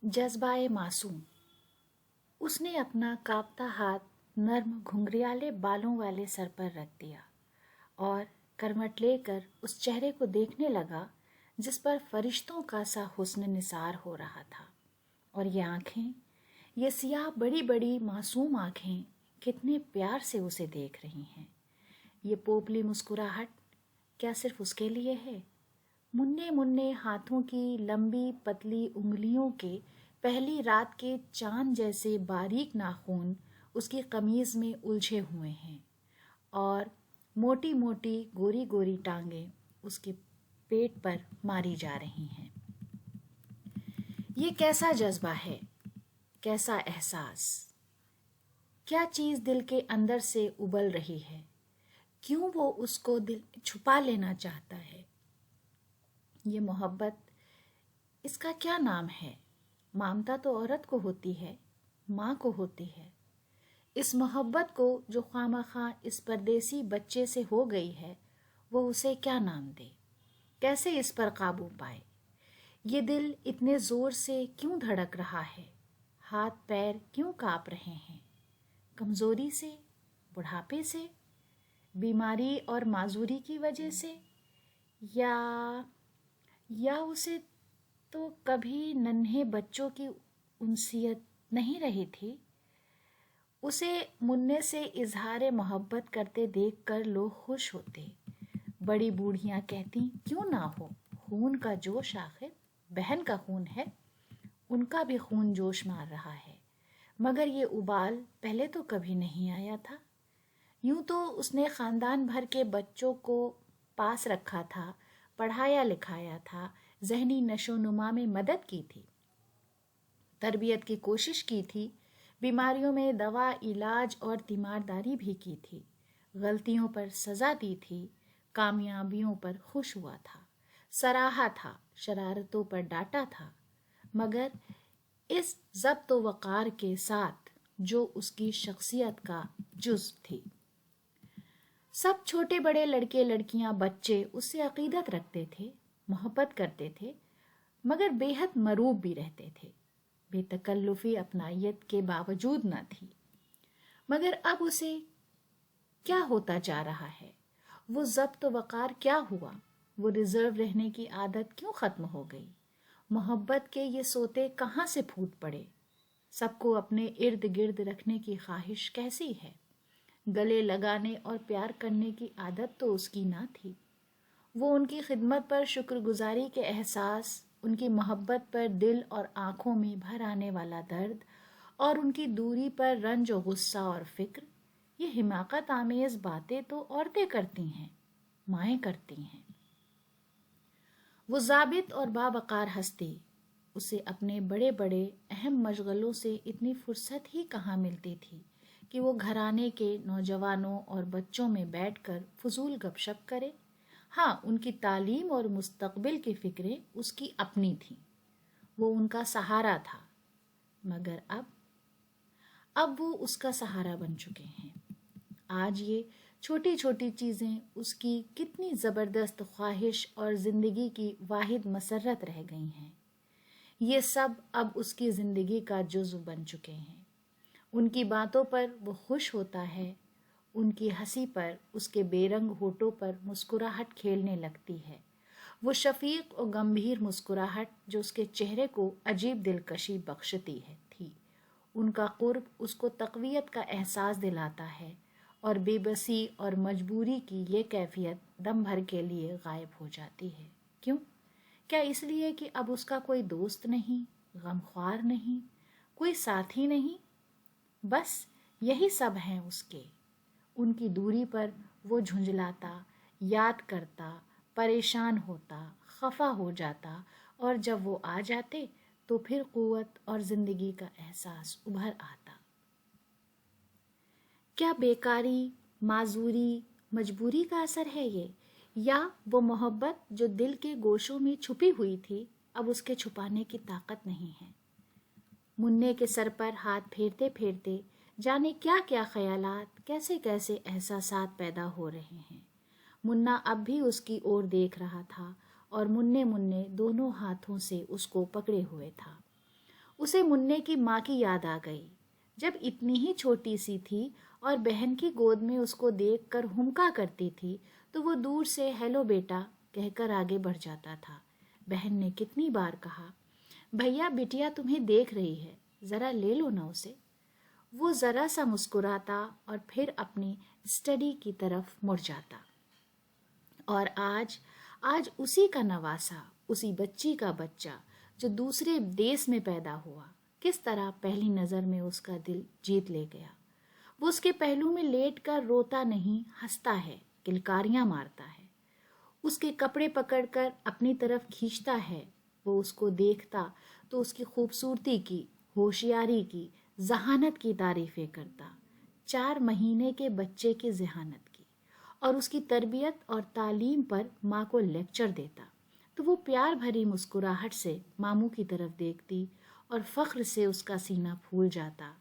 जज्बाए मासूम। उसने अपना कांपता हाथ नर्म घुंघरियाले बालों वाले सर पर रख दिया और करवट लेकर उस चेहरे को देखने लगा जिस पर फरिश्तों का सा हुस्न निसार हो रहा था। और ये आँखें, ये सियाह बड़ी बड़ी मासूम आँखें कितने प्यार से उसे देख रही हैं। ये पोपली मुस्कुराहट क्या सिर्फ उसके लिए है? मुन्ने मुन्ने हाथों की लंबी पतली उंगलियों के पहली रात के चांद जैसे बारीक नाखून उसकी कमीज में उलझे हुए हैं और मोटी मोटी गोरी गोरी टांगें उसके पेट पर मारी जा रही हैं। ये कैसा जज्बा है, कैसा एहसास, क्या चीज़ दिल के अंदर से उबल रही है? क्यों वो उसको दिल छुपा लेना चाहता है? ये मोहब्बत, इसका क्या नाम है? ममता तो औरत को होती है, माँ को होती है। इस मोहब्बत को जो खामखा इस परदेसी बच्चे से हो गई है, वो उसे क्या नाम दे? कैसे इस पर काबू पाए? ये दिल इतने जोर से क्यों धड़क रहा है? हाथ पैर क्यों काँप रहे हैं? कमजोरी से, बुढ़ापे से, बीमारी और माजूरी की वजह से, या उसे तो कभी नन्हे बच्चों की उनसियत नहीं रही थी? उसे मुन्ने से इजहार मोहब्बत करते देखकर लोग खुश होते। बड़ी बूढ़ियां कहती क्यों ना हो, खून का जोश आखिर बहन का खून है, उनका भी खून जोश मार रहा है। मगर ये उबाल पहले तो कभी नहीं आया था। यूं तो उसने खानदान भर के बच्चों को पास रखा था, पढ़ाया लिखाया था, ज़हनी नशोनुमा में मदद की थी, तरबियत की कोशिश की थी, बीमारियों में दवा इलाज और तीमारदारी भी की थी, गलतियों पर सज़ा दी थी, कामयाबियों पर खुश हुआ था, सराहा था, शरारतों पर डांटा था। मगर इस ज़ब्त व वक़ार के साथ जो उसकी शख्सियत का जुज़्व थी। सब छोटे बड़े लड़के लड़कियां बच्चे उससे अकीदत रखते थे, मोहब्बत करते थे, मगर बेहद मरूब भी रहते थे। बेतकल्लुफ़ी अपनायत के बावजूद न थी। मगर अब उसे क्या होता जा रहा है? वो ज़ब्त वक़ार क्या हुआ? वो रिजर्व रहने की आदत क्यों ख़त्म हो गई? मोहब्बत के ये सोते कहाँ से फूट पड़े? सबको अपने इर्द गिर्द रखने की ख्वाहिश कैसी है? गले लगाने और प्यार करने की आदत तो उसकी ना थी। वो उनकी खिदमत पर शुक्रगुजारी के एहसास, उनकी मोहब्बत पर दिल और आँखों में भर आने वाला दर्द और उनकी दूरी पर रंज और गुस्सा और फिक्र, ये हिमाकत आमेज बातें तो औरतें करती हैं, माएँ करती हैं। वो ज़ाबित और बावकार हस्ती, उसे अपने बड़े बड़े अहम मशगलों से इतनी फुर्सत ही कहाँ मिलती थी कि वो घराने के नौजवानों और बच्चों में बैठकर फजूल गपशप करे। हाँ, उनकी तालीम और मुस्तकबिल की फिक्रें उसकी अपनी थीं, वो उनका सहारा था। मगर अब वो उसका सहारा बन चुके हैं। आज ये छोटी छोटी चीज़ें उसकी कितनी ज़बरदस्त ख्वाहिश और ज़िंदगी की वाहिद मसरत रह गई हैं। ये सब अब उसकी ज़िंदगी का जुज़्व बन चुके हैं। उनकी बातों पर वो खुश होता है, उनकी हंसी पर, उसके बेरंग होठों पर मुस्कुराहट खेलने लगती है। वो शफीक और गंभीर मुस्कुराहट जो उसके चेहरे को अजीब दिलकशी बख्शती है थी। उनका कुर्ब उसको तक़वियत का एहसास दिलाता है और बेबसी और मजबूरी की ये कैफियत दम भर के लिए गायब हो जाती है। क्यों? क्या इसलिए कि अब उसका कोई दोस्त नहीं, गमख्वार नहीं, कोई साथी नहीं? बस यही सब हैं उसके। उनकी दूरी पर वो झुंझलाता, याद करता, परेशान होता, खफा हो जाता, और जब वो आ जाते तो फिर कुव्वत और जिंदगी का एहसास उभर आता। क्या बेकारी, माजूरी, मजबूरी का असर है ये, या वो मोहब्बत जो दिल के गोशों में छुपी हुई थी अब उसके छुपाने की ताकत नहीं है? मुन्ने के सर पर हाथ फेरते फेरते जाने क्या क्या ख्यालात, कैसे कैसे एहसासात पैदा हो रहे हैं। मुन्ना अब भी उसकी ओर देख रहा था और मुन्ने मुन्ने दोनों हाथों से उसको पकड़े हुए था। اسے مننے کی ماں کی یاد آ گئی. جب اتنی ہی چھوٹی سی تھی اور بہن کی گود میں اس کو دیکھ کر ہمکا کرتی تھی تو وہ دور سے ہیلو بیٹا کہہ کر آگے بڑھ جاتا تھا. بہن نے کتنی بار کہا بھیا بٹیا تمہیں دیکھ رہی ہے, ذرا لے لو نا اسے. وہ ذرا سا مسکراتا اور پھر اپنی اسٹڈی کی طرف مڑ جاتا. اور آج اسی کا نواسا, اسی بچی کا بچہ جو دوسرے دیس میں پیدا ہوا, کس طرح پہلی نظر میں اس کا دل جیت لے گیا. وہ اس کے پہلو میں لیٹ کر روتا نہیں, ہنستا ہے, کلکاریاں مارتا ہے, اس کے کپڑے پکڑ کر اپنی طرف کھینچتا ہے. وہ اس کو دیکھتا تو اس کی خوبصورتی کی, ہوشیاری کی, ذہانت کی تعریفیں کرتا, 4 مہینے کے بچے کی ذہانت کی, اور اس کی تربیت اور تعلیم پر ماں کو لیکچر دیتا. تو وہ پیار بھری مسکراہٹ سے ماموں کی طرف دیکھتی اور فخر سے اس کا سینہ پھول جاتا.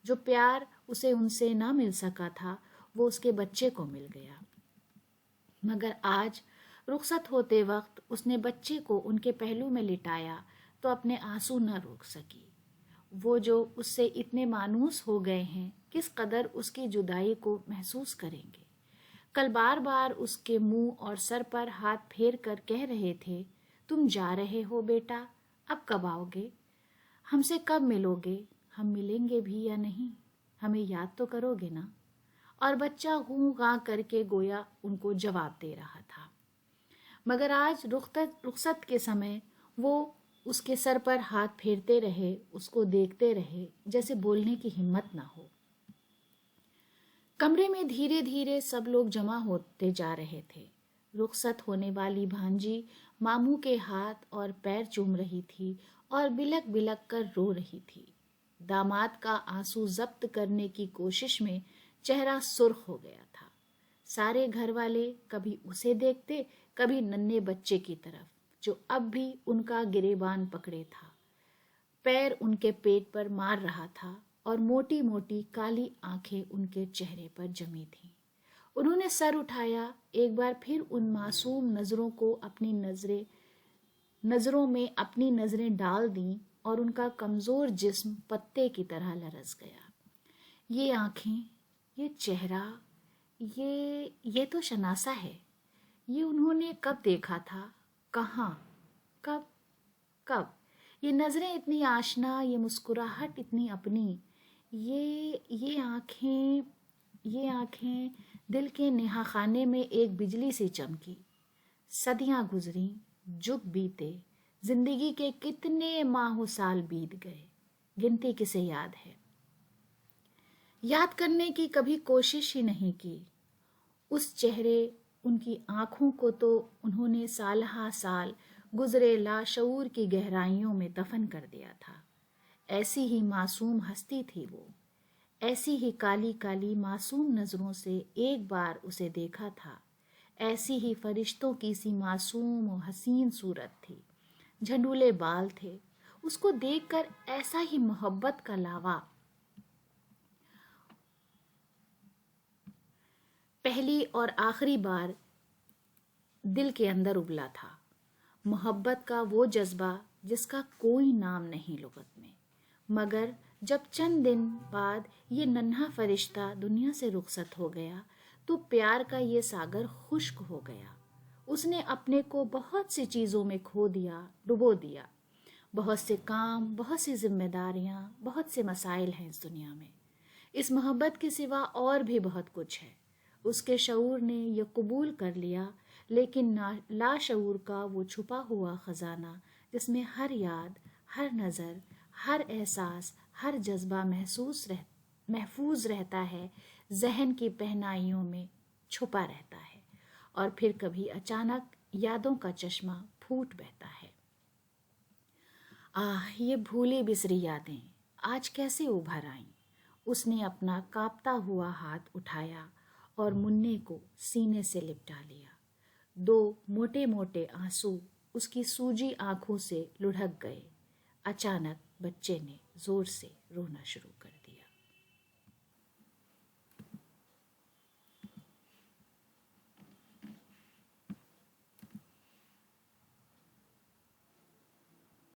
جو پیار اسے ان سے نہ مل سکا تھا وہ اس کے بچے کو مل گیا. مگر آج رخصت ہوتے وقت اس نے بچے کو ان کے پہلو میں لٹایا تو اپنے آنسو نہ روک سکی. وہ جو اس سے اتنے مانوس ہو گئے ہیں کس قدر اس کی جدائی کو محسوس کریں گے. کل بار بار اس کے منہ اور سر پر ہاتھ پھیر کر کہہ رہے تھے تم جا رہے ہو بیٹا, اب کب آؤ گے, ہم سے کب ملو گے, ہم ملیں گے بھی یا نہیں, ہمیں یاد تو کرو گے نا. اور بچہ ہوں گاں کر کے گویا ان کو جواب دے رہا تھا. مگر آج رخصت کے سمے وہ اس کے سر پر ہاتھ پھیرتے رہے, اس کو دیکھتے رہے, جیسے بولنے کی ہمت نہ ہو. کمرے میں دھیرے دھیرے سب لوگ جمع ہوتے جا رہے تھے. رخصت ہونے والی بھانجی ماموں کے ہاتھ اور پیر چوم رہی تھی اور بلک بلک کر رو رہی تھی. داماد کا آنسو ضبط کرنے کی کوشش میں چہرہ سرخ ہو گیا تھا. سارے گھر والے کبھی اسے دیکھتے, کبھی ننھے بچے کی طرف جو اب بھی ان کا گریبان پکڑے تھا. پیر ان کے پیٹ پر مار رہا تھا اور موٹی موٹی کالی آنکھیں ان کے چہرے پر جمی تھیں. انہوں نے سر اٹھایا, ایک بار پھر ان معصوم نظروں کو اپنی نظروں میں اپنی نظریں ڈال دیں اور ان کا کمزور جسم پتے کی طرح لرز گیا. یہ آنکھیں, یہ چہرہ, یہ تو شناسا ہے. یہ انہوں نے کب دیکھا تھا, کہاں, کب یہ نظریں اتنی آشنا, یہ مسکراہٹ اتنی اپنی, یہ آنکھیں دل کے نہا خانے میں ایک بجلی سی چمکی. صدیاں گزریں, جگ بیتے, زندگی کے کتنے ماہ و سال بیت گئے, گنتی کسے یاد ہے. یاد کرنے کی کبھی کوشش ہی نہیں کی. اس چہرے, ان کی آنکھوں کو تو انہوں نے سالہا سال گزرے لاشعور کی گہرائیوں میں دفن کر دیا تھا. ایسی ہی معصوم ہستی تھی وہ, ایسی ہی کالی کالی معصوم نظروں سے ایک بار اسے دیکھا تھا. ایسی ہی فرشتوں کی سی معصوم و حسین صورت تھی, جھنڈولے بال تھے. اس کو دیکھ کر ایسا ہی محبت کا لاوا پہلی اور آخری بار دل کے اندر ابلا تھا. محبت کا وہ جذبہ جس کا کوئی نام نہیں لغت میں. مگر جب چند دن بعد یہ ننھا فرشتہ دنیا سے رخصت ہو گیا تو پیار کا یہ ساگر خشک ہو گیا. اس نے اپنے کو بہت سی چیزوں میں کھو دیا, ڈبو دیا. بہت سے کام, بہت سی ذمہ داریاں, بہت سے مسائل ہیں اس دنیا میں. اس محبت کے سوا اور بھی بہت کچھ ہے. اس کے شعور نے یہ قبول کر لیا, لیکن لاشعور کا وہ چھپا ہوا خزانہ جس میں ہر یاد, ہر نظر, ہر احساس, ہر جذبہ محفوظ رہتا ہے, ذہن کی پہنائیوں میں چھپا رہتا ہے, اور پھر کبھی اچانک یادوں کا چشمہ پھوٹ بہتا ہے. یہ بھولی بسری یادیں آج کیسے ابھر آئیں. اس نے اپنا کانپتا ہوا ہاتھ اٹھایا اور مننے کو سینے سے لپٹا لیا. 2 موٹے موٹے آنسو اس کی سوجی آنکھوں سے لڑھک گئے. اچانک بچے نے زور سے رونا شروع کر